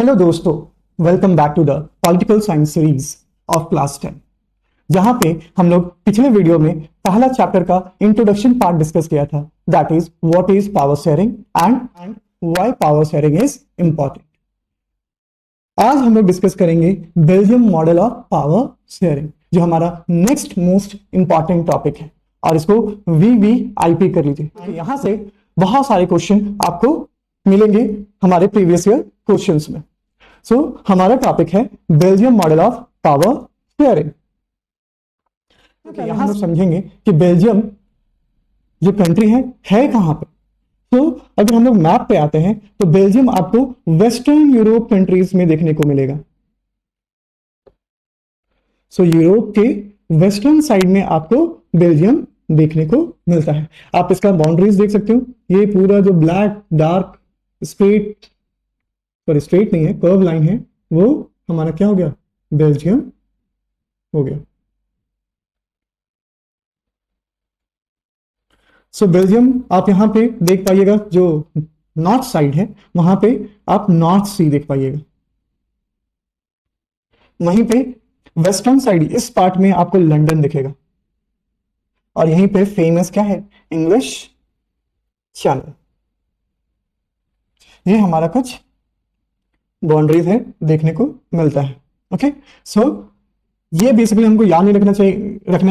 Hello दोस्तों, welcome back to the political science series of class 10, जहां पे हम लोग पिछले वीडियो में पहला चैप्टर का इंट्रोडक्शन पार्ट डिस्कस किया था, that is what is power sharing and why power sharing is important. आज हम लोग डिस्कस करेंगे Belgium model of power sharing, जो हमारा नेक्स्ट मोस्ट इंपॉर्टेंट टॉपिक है, और इसको VVIP कर लीजिए। यहां से बहुत सारे क्वेश्चन आपको मिलेंगे हमारे प्रीवियस ईयर क्वेश्चंस में। सो हमारा टॉपिक है Belgium model of power sharing. यहां हम समझेंगे कि बेल्जियम जो कंट्री है कहां पे। तो अगर हम लोग मैप पे आते हैं तो बेल्जियम आपको वेस्टर्न यूरोप कंट्रीज में देखने को मिलेगा। सो यूरोप के वेस्टर्न साइड में आपको बेल्जियम देखने को मिलता है। आप इसका बाउंड्रीज देख सकते हो, ये पूरा जो ब्लैक डार्क स्ट्रेट नहीं है, कर्व लाइन है, वो हमारा क्या हो गया, बेल्जियम हो गया। सो बेल्जियम आप यहां पे देख पाइएगा, जो नॉर्थ साइड है वहां पे आप नॉर्थ सी देख पाइएगा। वहीं पे वेस्टर्न साइड इस पार्ट में आपको लंदन दिखेगा, और यहीं पे फेमस क्या है, इंग्लिश चैनल। ये हमारा कुछ बाउंड्रीज है देखने को मिलता है। ओके, सो ये बेसिकली हमको याद नहीं रखना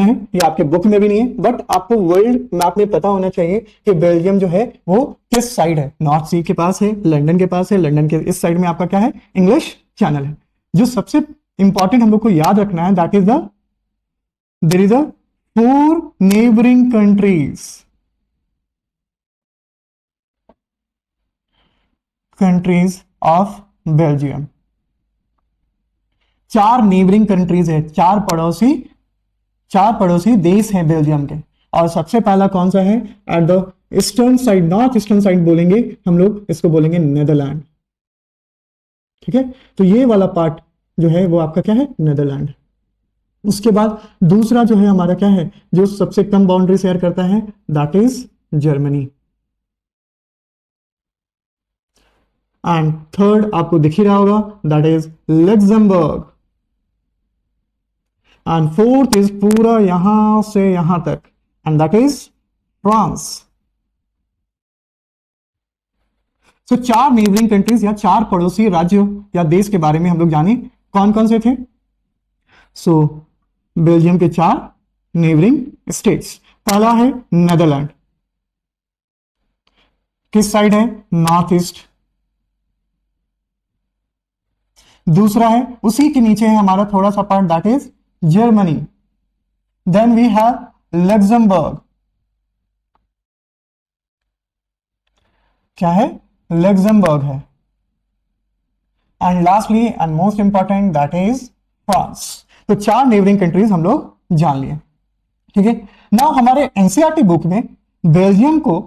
है, ये आपके बुक में भी नहीं है, बट आपको वर्ल्ड मैप में पता होना चाहिए कि बेल्जियम जो है वो किस साइड है। नॉर्थ सी के पास है, लंदन के पास है, लंदन के इस साइड में आपका क्या है, इंग्लिश चैनल है। जो सबसे इंपॉर्टेंट हम लोग को याद रखना है, that is there is 4 neighbouring countries of Belgium. 4 neighbouring countries है, 4 पड़ोसी देश हैं बेल्जियम के। और सबसे पहला कौन सा है, at the eastern side, north eastern side बोलेंगे हम लोग, इसको बोलेंगे नेदरलैंड। ठीक है, तो ये वाला पार्ट जो है वो आपका क्या है, नेदरलैंड। उसके बाद दूसरा जो है हमारा क्या है, जो सबसे कम बाउंड्री शेयर करता है, that is Germany. And third आपको दिख ही रहा होगा, that is Luxembourg. And fourth is पूरा यहां से यहां तक, and that is France. So 4 neighbouring countries या 4 पड़ोसी राज्यों या देश के बारे में हम लोग जाने, कौन कौन से थे। सो बेल्जियम के 4 नेबरिंग स्टेट्स। पहला है नेदरलैंड, किस साइड है, नॉर्थ ईस्ट। दूसरा है उसी के नीचे है हमारा थोड़ा सा part, that is Germany. Then we have Luxembourg, क्या है, लग्जमबर्ग है। And lastly and most important, that is France. तो 4 नेबरिंग कंट्रीज हम लोग जान लिए। ठीक है, नाउ हमारे एनसीईआरटी बुक में बेल्जियम को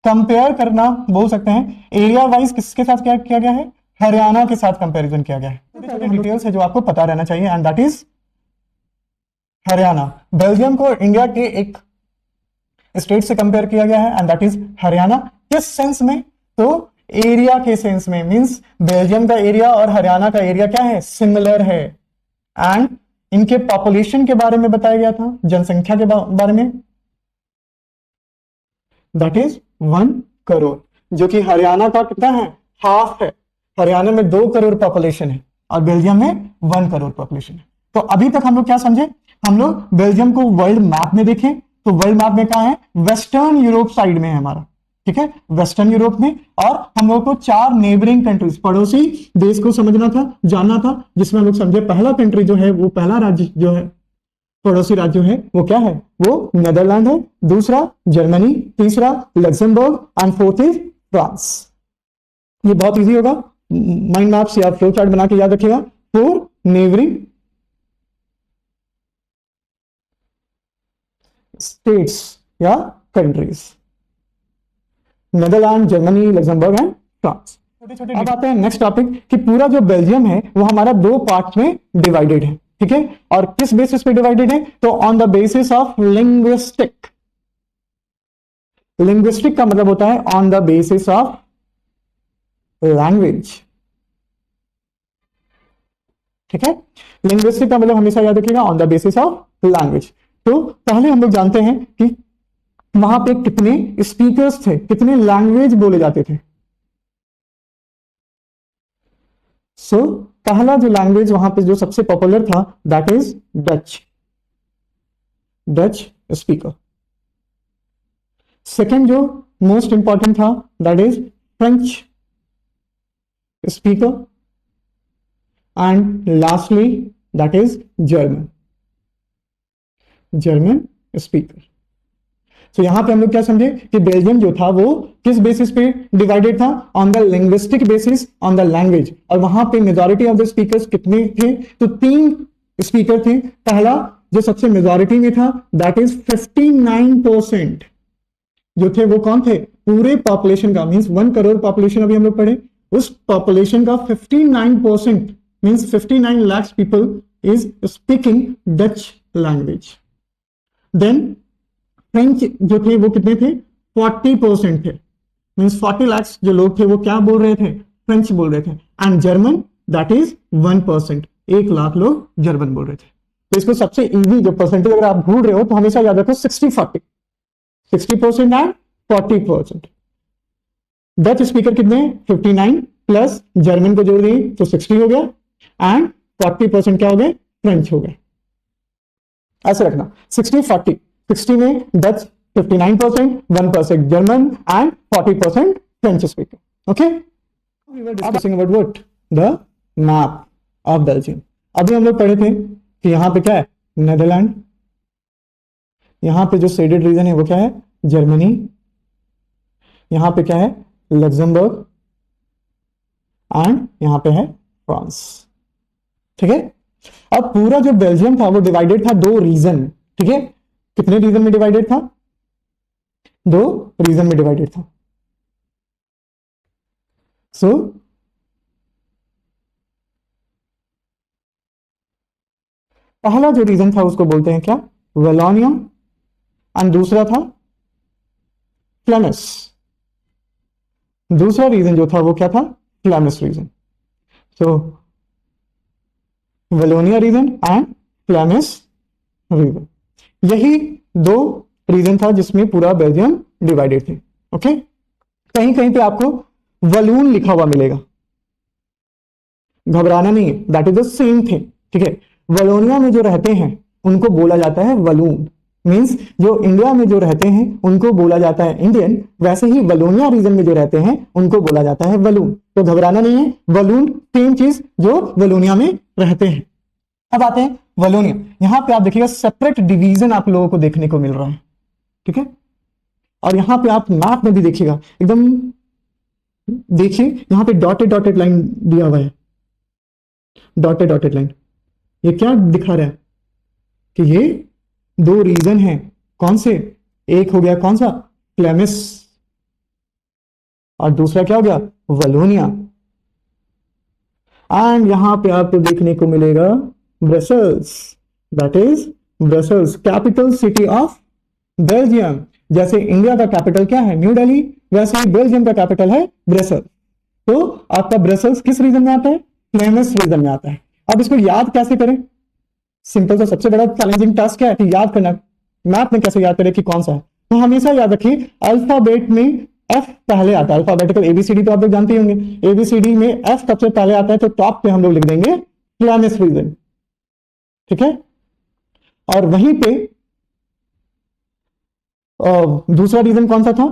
कंपेयर करना बोल सकते हैं, एरिया वाइज किसके साथ क्या किया गया है, हरियाणा के साथ कंपैरिजन किया गया है। छोटे डिटेल्स है जो आपको पता रहना चाहिए, and that is Haryana. Belgium को इंडिया के एक स्टेट से कंपेयर किया गया है, एंड दैट इज हरियाणा। किस सेंस में, तो एरिया के सेंस में, मींस बेल्जियम का एरिया और हरियाणा का एरिया क्या है, सिमिलर है। एंड इनके पॉपुलेशन के बारे में बताया गया था, जनसंख्या के बारे में, दैट इज 1 करोड़, जो कि हरियाणा का कितना है, हाफ है। हरियाणा में 2 करोड़ पॉपुलेशन है और बेल्जियम में 1 करोड़ पॉपुलेशन है। तो अभी तक हम लोग क्या समझे, हम लोग बेल्जियम को वर्ल्ड मैप में देखें तो वर्ल्ड मैप में कहां है, वेस्टर्न यूरोप साइड में है हमारा। ठीक है, वेस्टर्न यूरोप में। और हम लोग को 4 नेबरिंग कंट्रीज, पड़ोसी देश को समझना था, जानना था, जिसमें हम लोग समझे पहला कंट्री जो है, वो पहला राज्य जो है, पड़ोसी राज्य है, वो क्या है, वो नेदरलैंड है। दूसरा जर्मनी, तीसरा Luxembourg, and fourth is France. ये बहुत इजी होगा, माइंड मैप्स या फ्लो चार्ट बना के याद रखिएगा। 4 नेबरिंग स्टेट्स या countries, Netherland, Germany, Luxembourg and France. अब आते हैं नेक्स्ट टॉपिक कि पूरा जो बेल्जियम है वो हमारा 2 पार्ट में डिवाइडेड है। ठीक है, और किस बेसिस पे डिवाइडेड है, तो on the basis of linguistic. Linguistic का मतलब होता है on the basis of language. ठीक है, लिंग्विस्टिक का मतलब हमेशा याद रखिएगा on the basis of language. तो पहले हम लोग जानते हैं कि वहां पे कितने स्पीकर्स थे, कितने लैंग्वेज बोले जाते थे। सो पहला जो लैंग्वेज वहां पे जो सबसे पॉपुलर था that is Dutch, Dutch speaker. Second जो मोस्ट इंपॉर्टेंट था that is French speaker, and lastly that is German, German speaker. तो यहां पे हम लोग क्या समझे कि बेल्जियम जो था वो किस बेसिस पे डिवाइडेड था, on the linguistic basis, on the language. और वहां पे मेजॉरिटी ऑफ द स्पीकर्स कितने थे, तो 3 स्पीकर थे। पहला जो सबसे मेजॉरिटी में था दैट इज 59% जो थे वो कौन थे, पूरे पॉपुलेशन का, मींस 1 करोड़ पॉपुलेशन अभी हम लोग पढ़े, उस पॉपुलेशन का 59% means 59 lakh people is speaking Dutch language. Then French जो थे वो कितने थे, 40% थे, मींस 40 लाख जो लोग थे वो क्या बोल रहे थे, फ्रेंच बोल रहे थे। And German that is 1%, 1 lakh लोग जर्मन बोल रहे थे। तो इसको सबसे इजी जो परसेंटेज अगर आप ढूंढ रहे हो तो हमेशा याद रखो 60-40, 60% एंड 40%। डच स्पीकर कितने, 59 प्लस जर्मन को जोड़ दिए तो 60 हो गया, एंड 40% क्या हो गए, फ्रेंच हो गए। ऐसे रखना 60-40, 60 में Dutch, 59% 1% German and 40% French speaker. Okay, we were discussing about what, the map of Belgium. अभी हम लोग पढ़े थे कि यहां पे क्या है, नेदरलैंड, यहां पे जो शेडेड रीजन है वो क्या है, जर्मनी, यहां पे क्या है, लग्जमबर्ग, एंड यहां पे है फ्रांस। ठीक है, अब पूरा जो बेल्जियम था वो डिवाइडेड था 2 रीजन। ठीक है, कितने रीजन में डिवाइडेड था, 2 रीजन में डिवाइडेड था। सो पहला जो रीजन था उसको बोलते हैं क्या, वेलोनिया, एंड दूसरा था फ्लेमिश। दूसरा रीजन जो था वो क्या था, Flemish region. So Wallonia region and Flemish region, यही 2 रीजन था जिसमें पूरा बेल्जियम डिवाइडेड थे। ओके, कहीं कहीं पे आपको वलून लिखा हुआ मिलेगा, घबराना नहीं है, that is the same thing. ठीक है, वलोनिया में जो रहते हैं उनको बोला जाता है वलून, मींस जो इंडिया में जो रहते हैं उनको बोला जाता है इंडियन, वैसे ही वलोनिया रीजन में जो रहते हैं उनको बोला जाता है वलून। तो घबराना नहीं है, वलून सेम चीज जो वलोनिया में रहते हैं। अब आते हैं वलोनिया, यहां पे आप देखिएगा सेपरेट डिवीजन आप लोगों को देखने को मिल रहा है। ठीक है, और यहां पे आप मैप में भी देखिएगा, एकदम देखिए यहां पे डॉटेड डॉटेड लाइन दिया हुआ है, डॉटेड डॉटेड लाइन। ये क्या दिखा रहा है कि ये 2 रीजन हैं, कौन से, एक हो गया कौन सा, फ्लेमिश, और दूसरा क्या हो गया, वलोनिया। एंड यहां पे आपको देखने को मिलेगा Brussels, that is Brussels, capital city of Belgium. जैसे इंडिया का कैपिटल क्या है, न्यू दिल्ली, वैसे ही बेल्जियम का कैपिटल है ब्रसेल्स। तो आपका ब्रसेल्स किस रीजन में आता है, फ्लेमिश रीजन में आता है। अब इसको याद कैसे करें, सिंपल सा, सबसे बड़ा चैलेंजिंग टास्क क्या है कि याद करना, मैथ में कैसे याद करें कि कौन सा है। तो हमेशा याद रखिए अल्फाबेट में एफ पहले आता है, अल्फाबेटिकल एबीसीडी तो आप लोग जानते ही होंगे, एबीसीडी में एफ सबसे पहले आता है, तो टॉप पे हम लोग लिख देंगे फ्लेमिश रीजन। ठीक है, और वहीं पे दूसरा रीजन कौन सा था,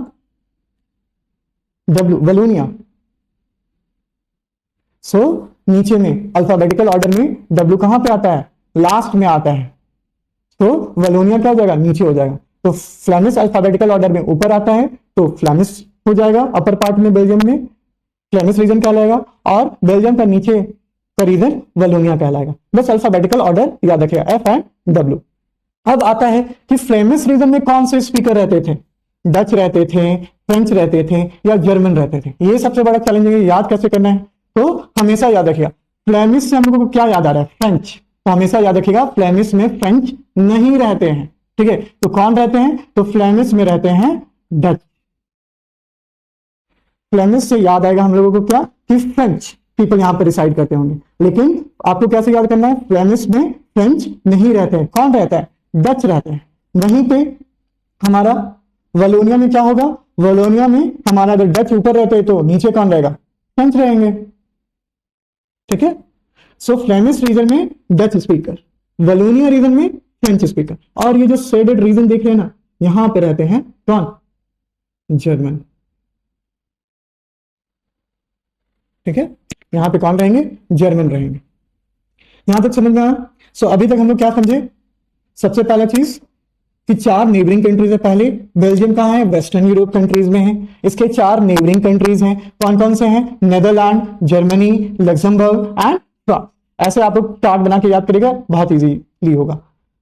डब्ल्यू, वलोनिया। सो नीचे में अल्फाबेटिकल ऑर्डर में डब्ल्यू कहां पे आता है, लास्ट में आता है, तो वलोनिया क्या हो जाएगा, नीचे हो जाएगा। तो फ्लेमिश अल्फाबेटिकल ऑर्डर में ऊपर आता है तो फ्लेमिश हो जाएगा अपर पार्ट में, बेल्जियम में फ्लेमिश रीजन कहलाएगा, और बेल्जियम का नीचे का रीजन वलोनिया कहलाएगा। बस अल्फाबेटिकल ऑर्डर याद रखिएगा, एफ एंड डब्ल्यू। अब आता है कि फ्लेमिश रीजन में कौन से स्पीकर रहते थे, डच रहते थे, फ्रेंच रहते थे, या जर्मन रहते थे। ये सबसे बड़ा चैलेंज है, याद कैसे करना है। तो हमेशा याद रखिएगा, फ्लेमिश से हम लोगों को क्या याद आ रहा है, फ्रेंच, तो हमेशा याद रखिएगा फ्लेमिश में फ्रेंच नहीं रहते हैं। ठीक है, तो कौन रहते हैं, तो फ्लेमिश में रहते हैं डच। फ्लेमिश से याद आएगा हम लोगों को क्या, कि फ्रेंच पीपल यहाँ पे रिसाइड करते होंगे, लेकिन आपको कैसे याद करना है, फ्लेमिश में फ्रेंच नहीं रहते हैं, कौन रहता है, डच रहते हैं। वहीं पे हमारा वलोनिया में क्या होगा, वलोनिया में हमारा अगर डच ऊपर रहते हैं तो नीचे कौन रहेगा, फ्रेंच रहेंगे, ठीक है। सो फ्लेमिश रीजन में डच स्पीकर, वलोनिया रीजन में फ्रेंच स्पीकर, और ये जो शेडेड रीजन देख रहे हैं ना, यहां पे रहते हैं कौन, जर्मन, ठीक है। यहां पे कौन रहेंगे, जर्मन रहेंगे। यहां तक समझ में आया। सो अभी तक हम लोग क्या समझे, सबसे पहला चीज कि 4 नेबरिंग कंट्रीज है। पहले बेल्जियम कहाँ है, वेस्टर्न यूरोप कंट्रीज में है। इसके 4 नेबरिंग कंट्रीज हैं, कौन कौन से हैं, Netherland, Germany, Luxembourg and France. ऐसे आप लोग चार्ट बना के याद करेगा, बहुत इजीली होगा।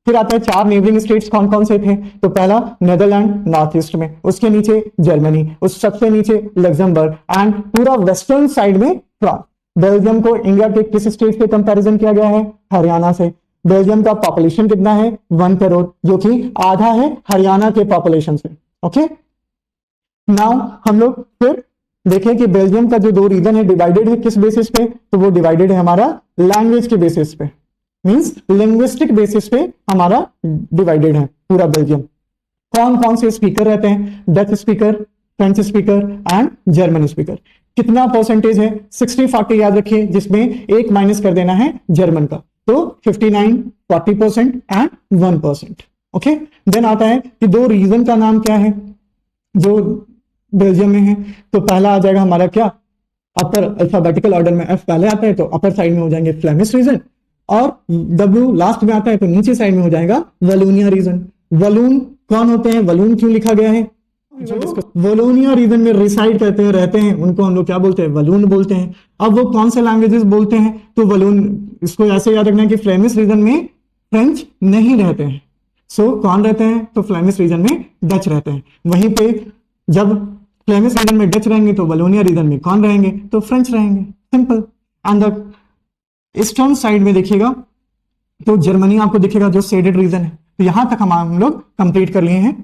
फिर आता है 4 नेबरिंग स्टेट्स, कौन कौन से थे, तो पहला नेदरलैंड नॉर्थ ईस्ट में, उसके नीचे जर्मनी, उस सबसे नीचे लग्जमबर्ग एंड पूरा वेस्टर्न साइड में फ्रांस। बेल्जियम को इंडिया के किस स्टेट से कंपैरिजन किया गया है, हरियाणा से। बेल्जियम का पॉपुलेशन कितना है, 1 करोड़, जो कि आधा है हरियाणा के पॉपुलेशन से। ओके, नाउ हम लोग फिर देखें कि बेल्जियम का जो 2 रीजन है डिवाइडेड है किस बेसिस पे, तो वो डिवाइडेड है हमारा लैंग्वेज के बेसिस पे, मींस लिंग्विस्टिक बेसिस पे हमारा डिवाइडेड है पूरा बेल्जियम। कौन कौन से स्पीकर रहते हैं, Dutch speaker, French speaker and German speaker. कितना परसेंटेज है, 60-40 याद रखिए, जिसमें 1 माइनस कर देना है जर्मन का, तो 59, 40% एंड 1%। ओके, देन आता है कि 2 रीजन का नाम क्या है जो बेल्जियम में है, तो पहला आ जाएगा हमारा क्या, अपर अल्फाबेटिकल ऑर्डर में एफ पहले आता है तो अपर साइड में हो जाएंगे फ्लेमिश रीजन, और डब्ल्यू लास्ट में आता है तो नीचे साइड में हो जाएगा वलोनिया रीजन। वलून कौन होते हैं, वलून क्यों लिखा गया है, जो वलोनिया रीजन में रिसाइड करते हैं, रहते हैं, उनको हम लोग क्या बोलते हैं, वलून बोलते हैं। अब वो कौन से लैंग्वेजेस बोलते हैं, तो वलून, इसको ऐसे याद रखना है कि फ्लेमिश रीजन में फ्रेंच नहीं रहते हैं। सो कौन रहते हैं, तो फ्लेमिश रीजन में डच रहते हैं। वहीं पे जब फ्लेमिश रीजन में डच रहेंगे तो वलोनिया रीजन में कौन रहेंगे, तो फ्रेंच रहेंगे, simple. And the eastern side में देखिएगा तो जर्मनी आपको दिखेगा जो शेडेड रीजन है। तो यहां तक हम लोग कंप्लीट कर लिए हैं।